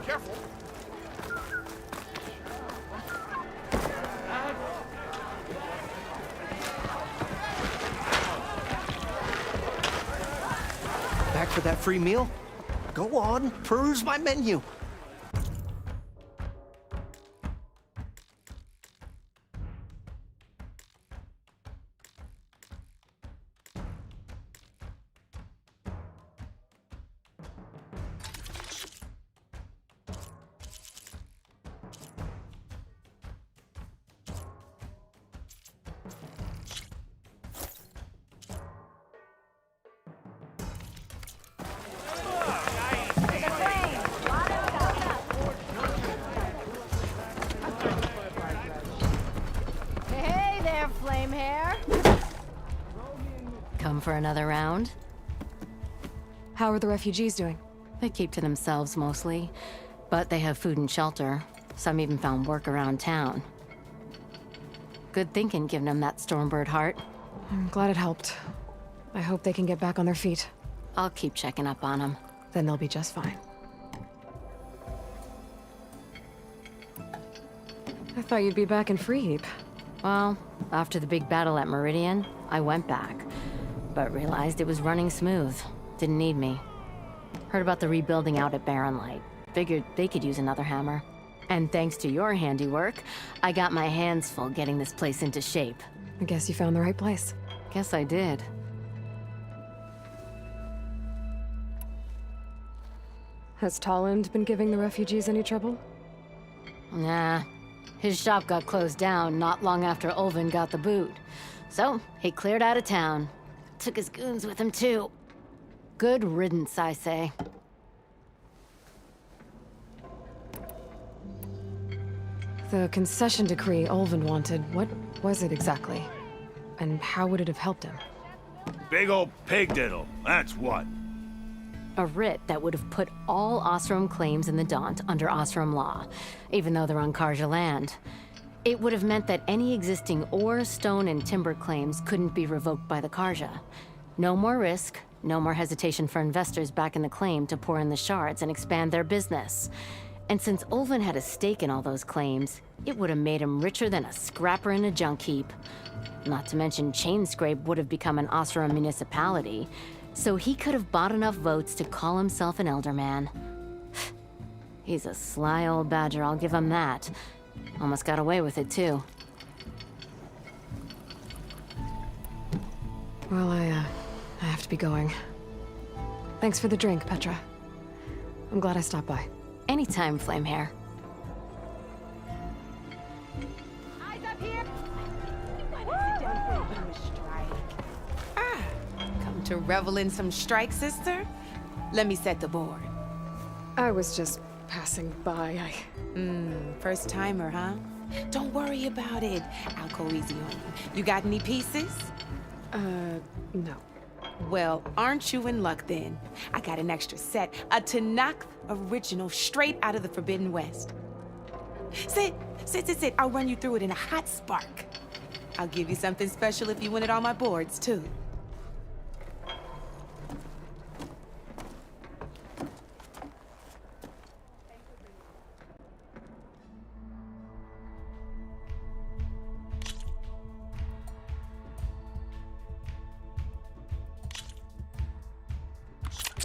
Careful. Back for that free meal? Go on, peruse my menu. Hey there, flame hair. Come for another round? How are the refugees doing? They keep to themselves mostly, but they have food and shelter. Some even found work around town. Good thinking, giving them that Stormbird heart. I'm glad it helped. I hope they can get back on their feet. I'll keep checking up on them. Then they'll be just fine. I thought you'd be back in Freeheap. Well, after the big battle at Meridian, I went back, but realized it was running smooth. Didn't need me. Heard about the rebuilding out at Barren Light. Figured they could use another hammer. And thanks to your handiwork, I got my hands full getting this place into shape. I guess you found the right place. Guess I did. Has Tolland been giving the refugees any trouble? Nah. His shop got closed down not long after Ulvin got the boot. So, he cleared out of town. Took his goons with him, too. Good riddance, I say. The concession decree Ulvin wanted, what was it exactly? And how would it have helped him? Big old pig diddle, that's what. A writ that would have put all Osram claims in the Daunt under Osram law, even though they're on Karja land. It would have meant that any existing ore, stone, and timber claims couldn't be revoked by the Karja. No more risk, no more hesitation for investors back in the claim to pour in the shards and expand their business. And since Ulvin had a stake in all those claims, it would have made him richer than a scrapper in a junk heap. Not to mention Chainscrape would have become an Osram municipality, so he could have bought enough votes to call himself an Elderman. He's a sly old badger, I'll give him that. Almost got away with it, too. Well, I have to be going. Thanks for the drink, Petra. I'm glad I stopped by. Anytime, Flamehair. Eyes up here. Come to revel in some strike, sister? Let me set the board. I was just passing by. First timer, huh? Don't worry about it. I'll go easy on you. You got any pieces? No. Well, aren't you in luck then? I got an extra set, a Tanakh original straight out of the Forbidden West. Sit. I'll run you through it in a hot spark. I'll give you something special if you win it on my boards, too.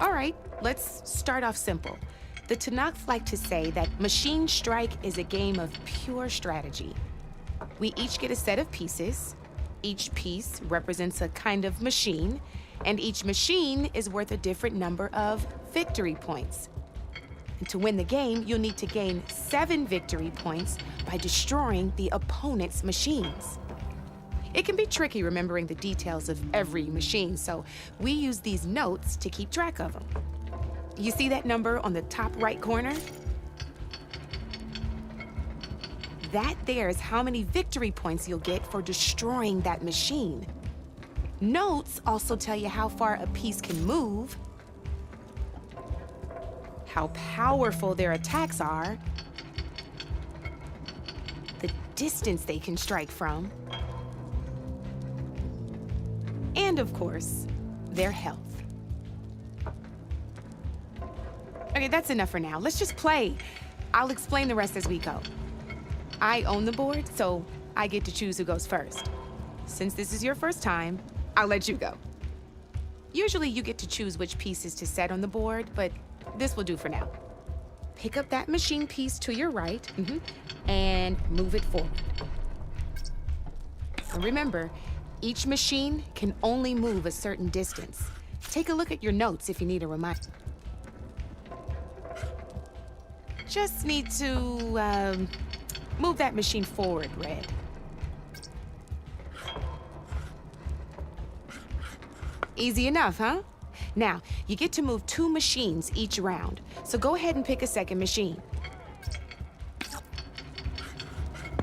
All right, let's start off simple. The Tanakh like to say that Machine Strike is a game of pure strategy. We each get a set of pieces. Each piece represents a kind of machine, and each machine is worth a different number of victory points. And to win the game, you'll need to gain 7 victory points by destroying the opponent's machines. It can be tricky remembering the details of every machine, so we use these notes to keep track of them. You see that number on the top right corner? That there is how many victory points you'll get for destroying that machine. Notes also tell you how far a piece can move, how powerful their attacks are, the distance they can strike from, and of course, their health. Okay, that's enough for now. Let's just play. I'll explain the rest as we go. I own the board, so I get to choose who goes first. Since this is your first time, I'll let you go. Usually you get to choose which pieces to set on the board, but this will do for now. Pick up that machine piece to your right, and move it forward. And remember, each machine can only move a certain distance. Take a look at your notes if you need a reminder. Just need to, move that machine forward, Red. Easy enough, huh? Now, you get to move 2 machines each round, so go ahead and pick a second machine.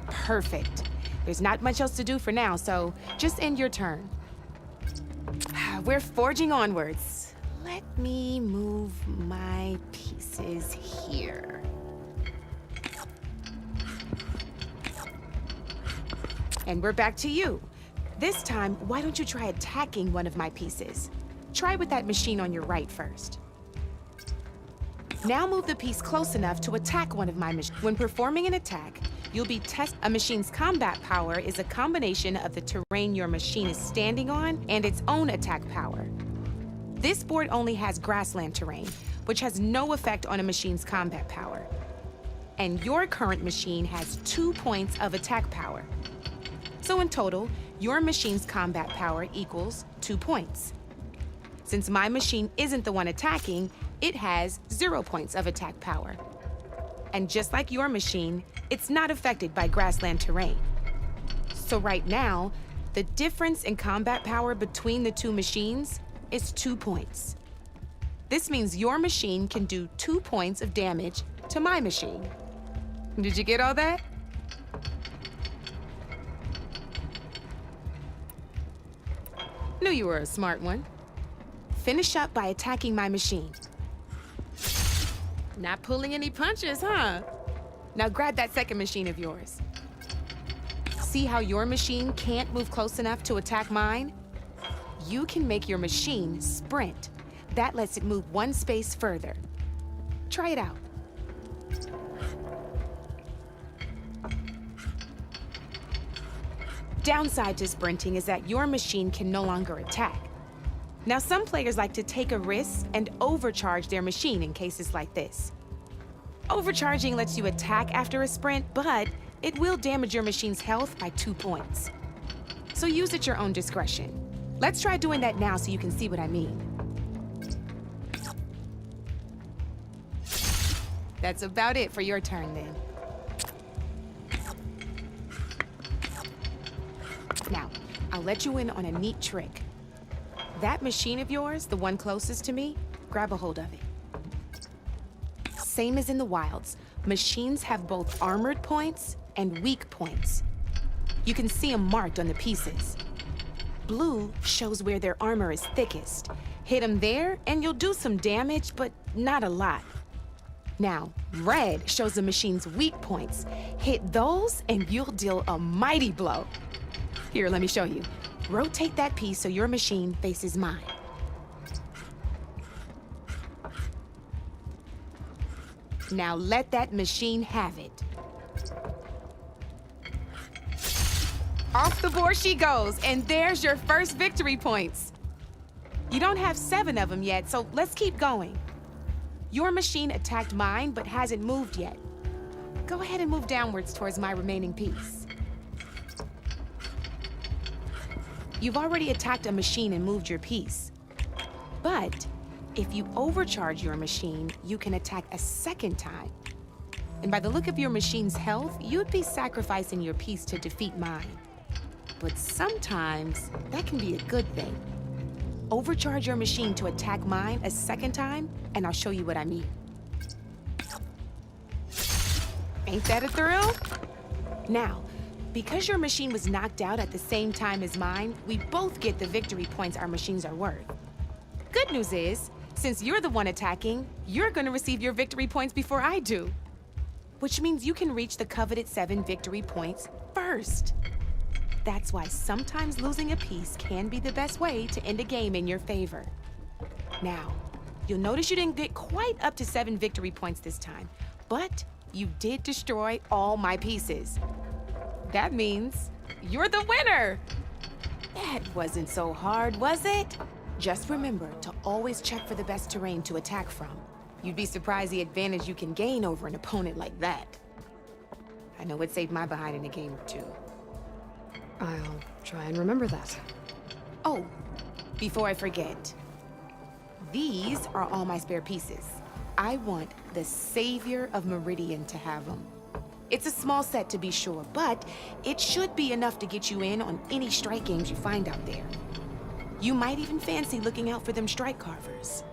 Perfect. There's not much else to do for now, so just end your turn. We're forging onwards. Let me move my pieces here. And we're back to you. This time, why don't you try attacking one of my pieces? Try with that machine on your right first. Now move the piece close enough to attack one of my machines. When performing an attack, you'll be a machine's combat power is a combination of the terrain your machine is standing on and its own attack power. This board only has grassland terrain, which has no effect on a machine's combat power. And your current machine has 2 points of attack power. So in total, your machine's combat power equals 2 points. Since my machine isn't the one attacking, it has 0 points of attack power. And just like your machine, it's not affected by grassland terrain. So right now, the difference in combat power between the 2 machines is 2 points. This means your machine can do 2 points of damage to my machine. Did you get all that? Knew you were a smart one. Finish up by attacking my machine. Not pulling any punches, huh? Now grab that second machine of yours. See how your machine can't move close enough to attack mine? You can make your machine sprint. That lets it move 1 space further. Try it out. Downside to sprinting is that your machine can no longer attack. Now, some players like to take a risk and overcharge their machine in cases like this. Overcharging lets you attack after a sprint, but it will damage your machine's health by 2 points. So use at your own discretion. Let's try doing that now so you can see what I mean. That's about it for your turn then. Now, I'll let you in on a neat trick. That machine of yours, the one closest to me, grab a hold of it. Same as in the wilds, machines have both armored points and weak points. You can see them marked on the pieces. Blue shows where their armor is thickest. Hit them there and you'll do some damage, but not a lot. Now, red shows the machine's weak points. Hit those and you'll deal a mighty blow. Here, let me show you. Rotate that piece so your machine faces mine. Now let that machine have it. Off the board she goes, and there's your first victory points. You don't have 7 of them yet, so let's keep going. Your machine attacked mine, but hasn't moved yet. Go ahead and move downwards towards my remaining piece. You've already attacked a machine and moved your piece. But if you overcharge your machine, you can attack a second time. And by the look of your machine's health, you'd be sacrificing your piece to defeat mine. But sometimes, that can be a good thing. Overcharge your machine to attack mine a second time, and I'll show you what I mean. Ain't that a thrill? Now, because your machine was knocked out at the same time as mine, we both get the victory points our machines are worth. Good news is, since you're the one attacking, you're gonna receive your victory points before I do. Which means you can reach the coveted 7 victory points first. That's why sometimes losing a piece can be the best way to end a game in your favor. Now, You'll notice you didn't get quite up to 7 victory points this time, but you did destroy all my pieces. That means you're the winner! That wasn't so hard, was it? Just remember to always check for the best terrain to attack from. You'd be surprised the advantage you can gain over an opponent like that. I know it saved my behind in a game or two. I'll try and remember that. Oh, before I forget, these are all my spare pieces. I want the Savior of Meridian to have them. It's a small set to be sure, but it should be enough to get you in on any strike games you find out there. You might even fancy looking out for them strike carvers.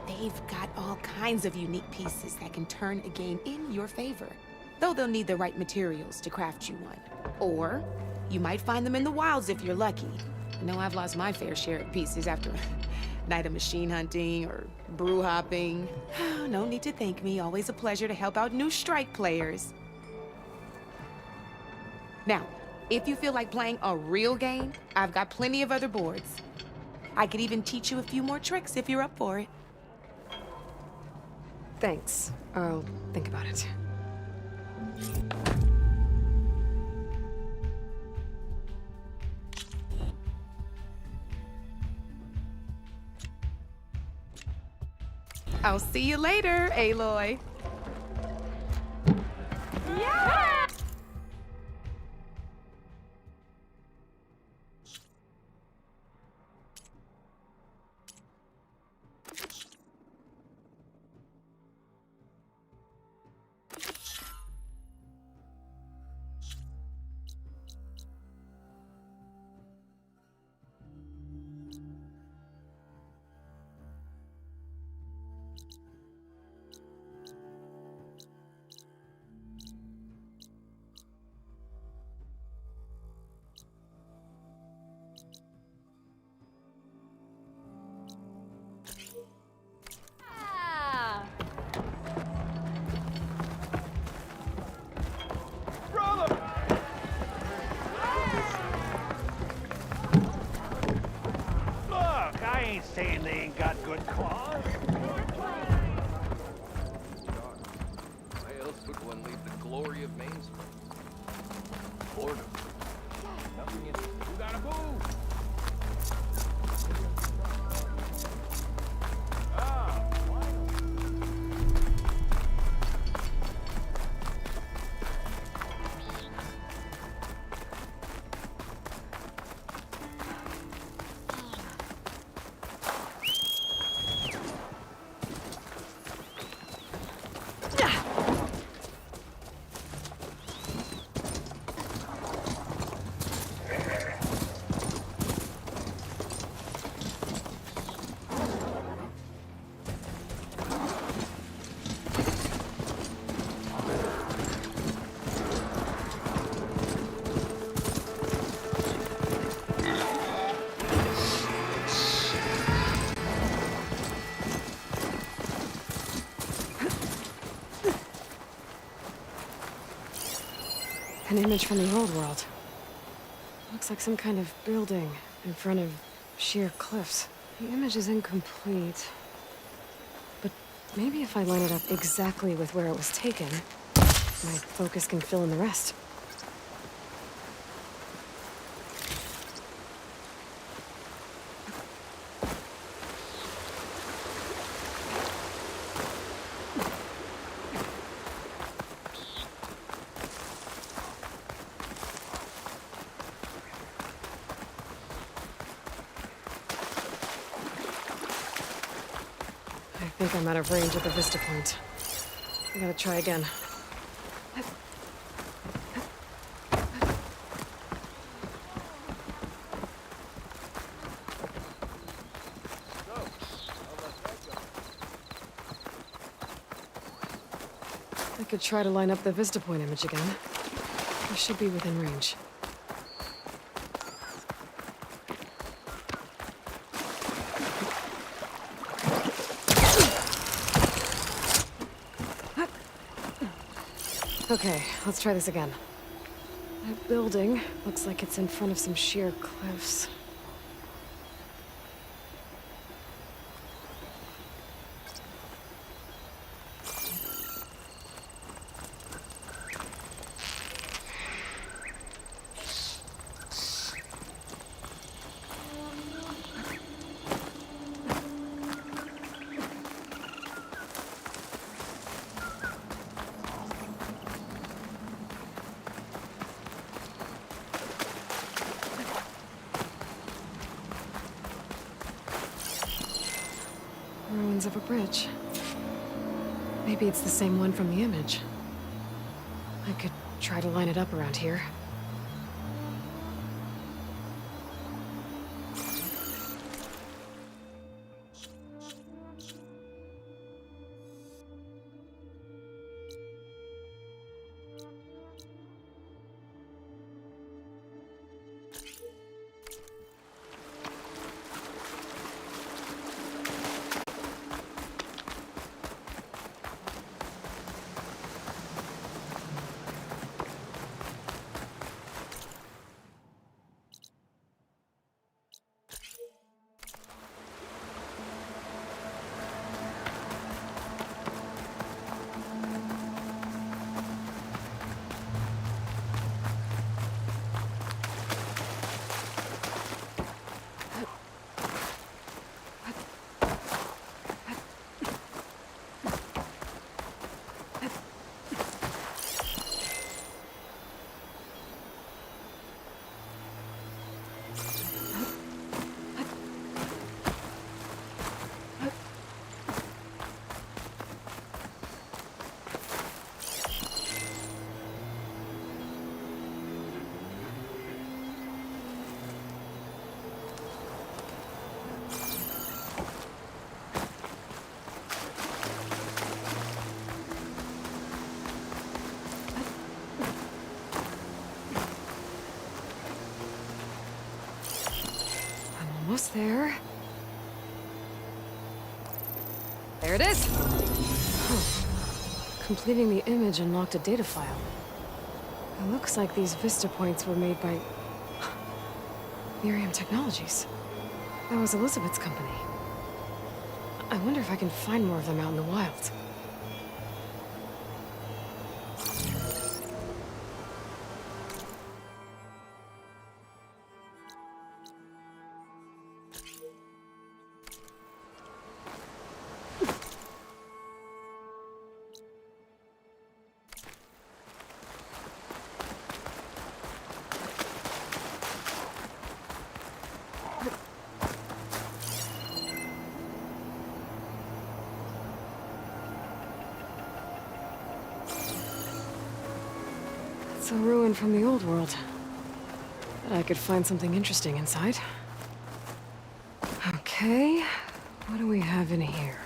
They've got all kinds of unique pieces that can turn a game in your favor, though they'll need the right materials to craft you one. Or you might find them in the wilds if you're lucky. I know I've lost my fair share of pieces after a night of machine hunting or brew hopping. No need to thank me. Always a pleasure to help out new strike players. Now, if you feel like playing a real game, I've got plenty of other boards. I could even teach you a few more tricks if you're up for it. Thanks. I'll think about it. I'll see you later, Aloy. Yeah! Ah! Look, I ain't saying they ain't got good claws. Why else would one leave the glory of Main Street? Boredom. Nothing in it. You gotta move! An image from the old world. Looks like some kind of building in front of sheer cliffs. The image is incomplete. But maybe if I line it up exactly with where it was taken, my focus can fill in the rest. I think I'm out of range at the vista point. I gotta try again. I could try to line up the vista point image again. I should be within range. Okay, let's try this again. That building looks like it's in front of some sheer cliffs. Ruins of a bridge. Maybe it's the same one from the image. I could try to line it up around here. Almost there. There it is! Huh. Completing the image unlocked a data file. It looks like these Vista points were made by... Miriam Technologies. That was Elizabeth's company. I wonder if I can find more of them out in the wild. It's a ruin from the old world. Bet I could find something interesting inside. Okay, what do we have in here?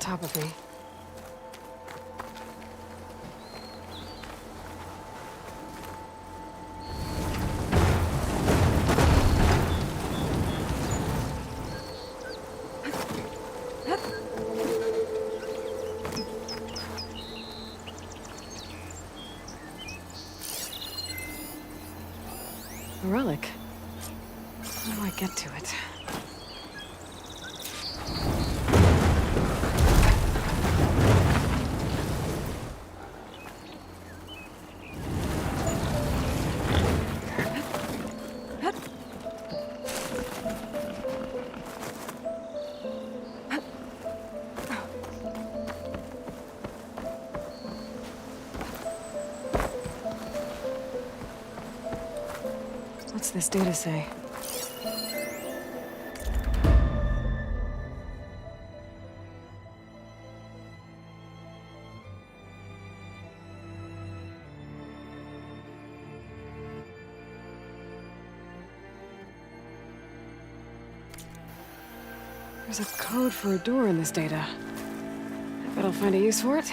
Top of me. A relic. How do I get to it? What's this data say? There's a code for a door in this data. I bet I'll find a use for it.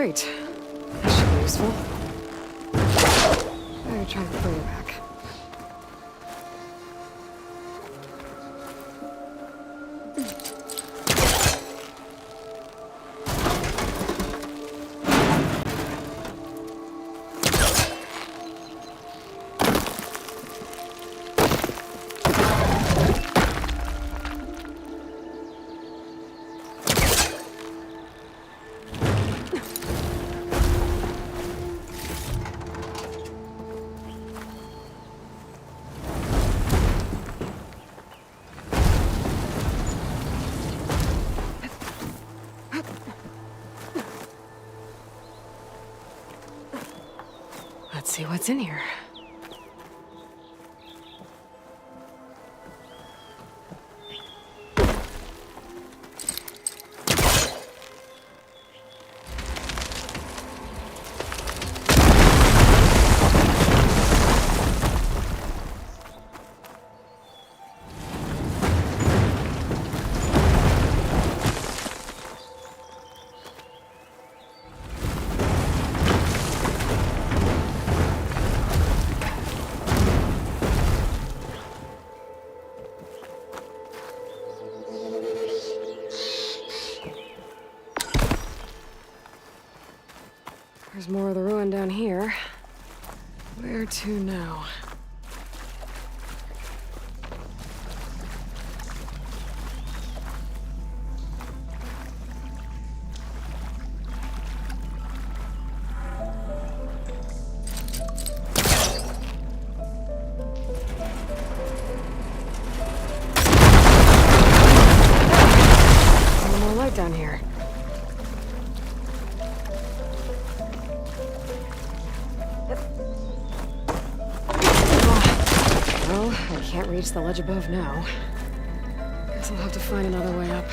Great. That should be useful. Better try to bring it back. Let's see what's in here. There's more of the ruin down here. Where to now? A little more light down here. Well, I can't reach the ledge above now. Guess I'll have to find another way up.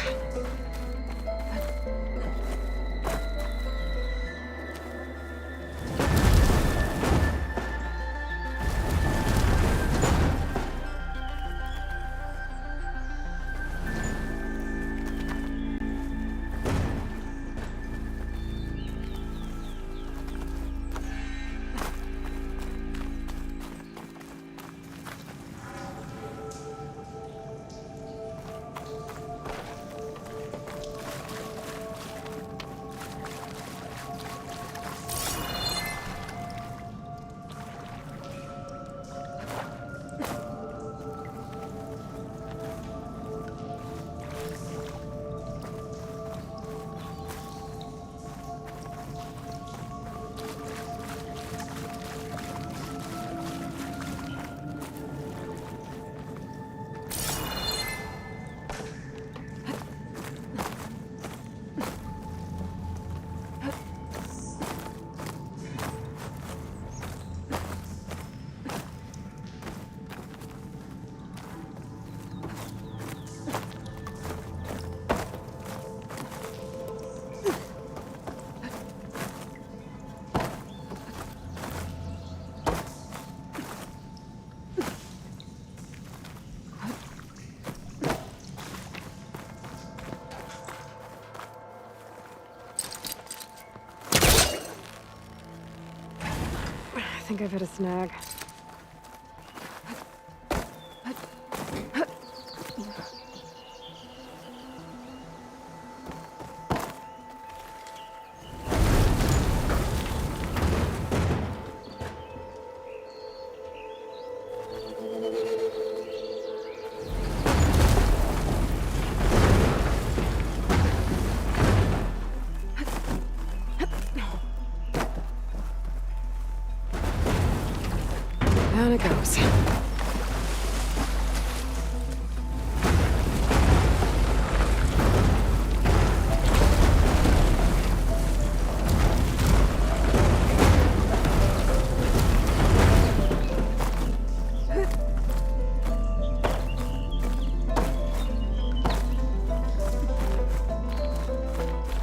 I think I've hit a snag. Down it goes.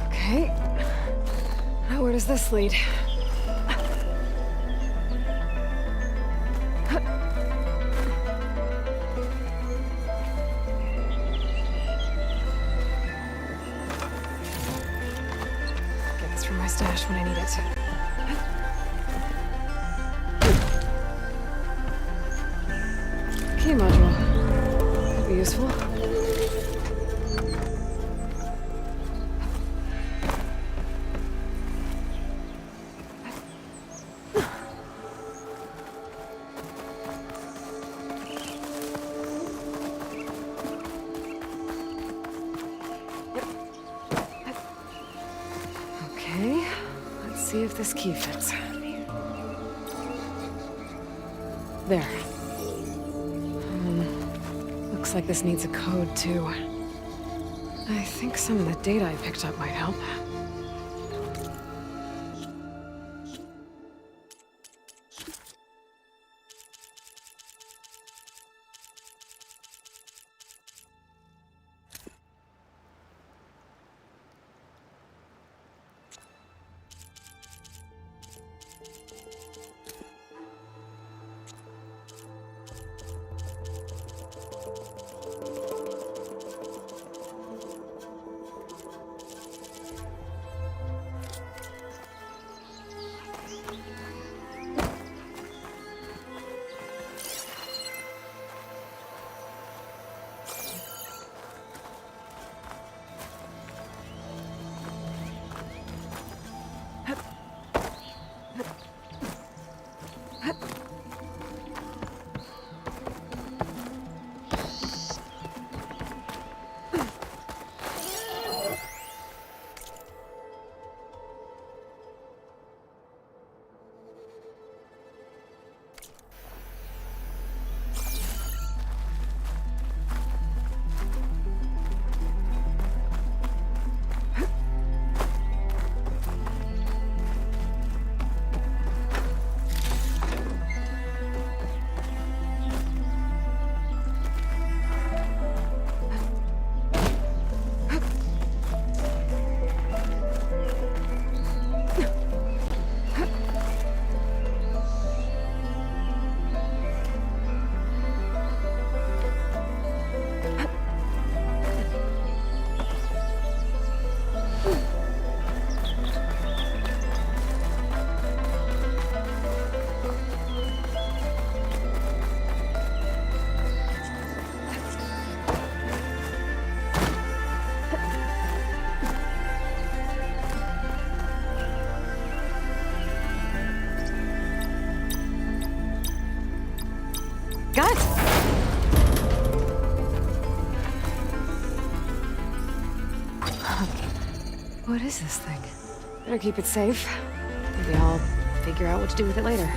Okay. Now where does this lead? Get this from my stash when I need it. Key module. Could be useful. Okay, let's see if this key fits. There. Looks like this needs a code, too. I think some of the data I picked up might help. Got it! What is this thing? Better keep it safe. Maybe I'll figure out what to do with it later.